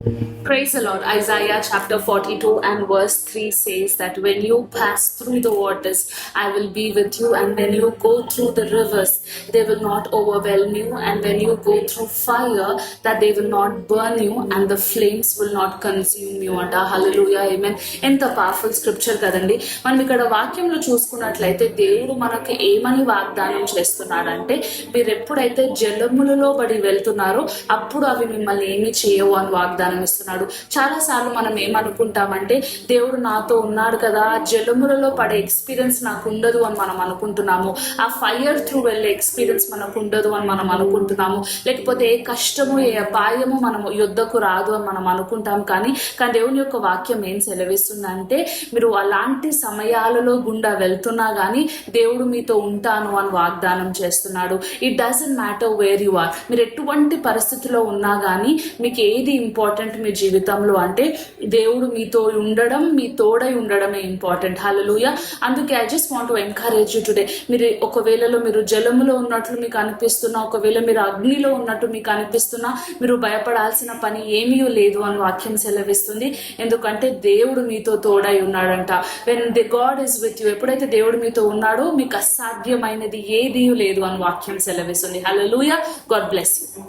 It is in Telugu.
Praise the Lord. Isaiah chapter 42 and verse 3 says that when you pass through the waters, I will be with you, and when you go through the rivers, they will not overwhelm you, and when you go through fire, that they will not burn you, and the flames will not consume you. And hallelujah, amen. ఎంత పవర్ఫుల్ స్క్రిప్చర్ కదండి. మనం ఇక్కడ వాక్యంలో చూసుకున్నట్లయితే దేవుడు మనకి ఏమని వాగ్దానం చేస్తున్నాడంటే, మీరు ఎప్పుడైతే జలములలో పడి వెళ్తున్నారో అప్పుడు అవి మిమ్మల్ని ఏమి చేయవు అని వాగ్దానం ఇస్తున్నాడు. చాలా సార్లు మనం ఏమనుకుంటామంటే, దేవుడు నాతో ఉన్నాడు కదా, జలములలో పడే ఎక్స్పీరియన్స్ నాకు ఉండదు అని మనం అనుకుంటున్నాము. ఆ ఫైర్ త్రూ వెళ్ళే ఎక్స్పీరియన్స్ మనకు ఉండదు అని మనం అనుకుంటున్నాము. లేకపోతే ఏ కష్టము ఏ అపాయము మనము యుద్ధకు రాదు అని మనం అనుకుంటాం. కానీ దేవుని యొక్క వాక్యం ఏం సెలవిస్తుందంటే, మీరు అలాంటి సమయాలలో గుండా వెళ్తున్నా గానీ దేవుడు మీతో ఉంటాను అని వాగ్దానం చేస్తున్నాడు. It doesn't matter where you are. మీరు ఎటువంటి పరిస్థితిలో ఉన్నా గానీ మీకు ఏది ఇంపార్టెంట్ మీ జీవితంలో అంటే, దేవుడు మీతో ఉండడం, మీ తోడై ఉండడమే ఇంపార్టెంట్. హల్లెలూయా. అందుకే I just want to encourage you today. మీరు ఒకవేళలో మీరు జలములో ఉన్నట్లు మీకు అనిపిస్తున్నా, ఒకవేళ మీరు అగ్నిలో ఉన్నట్టు మీకు అనిపిస్తున్నా, మీరు భయపడాల్సిన పని ఏమీ లేదు అని వాక్యం సెలవిస్తుంది. ఎందుకంటే దేవుడు మీతో తోడై ఉన్నాడంట. When the God is with you, ఎప్పుడైతే దేవుడు మీతో ఉన్నాడో మీకు అసాధ్యమైనది ఏదీ లేదు అని వాక్యం సెలవిస్తుంది. హల్లెలూయా. God bless you.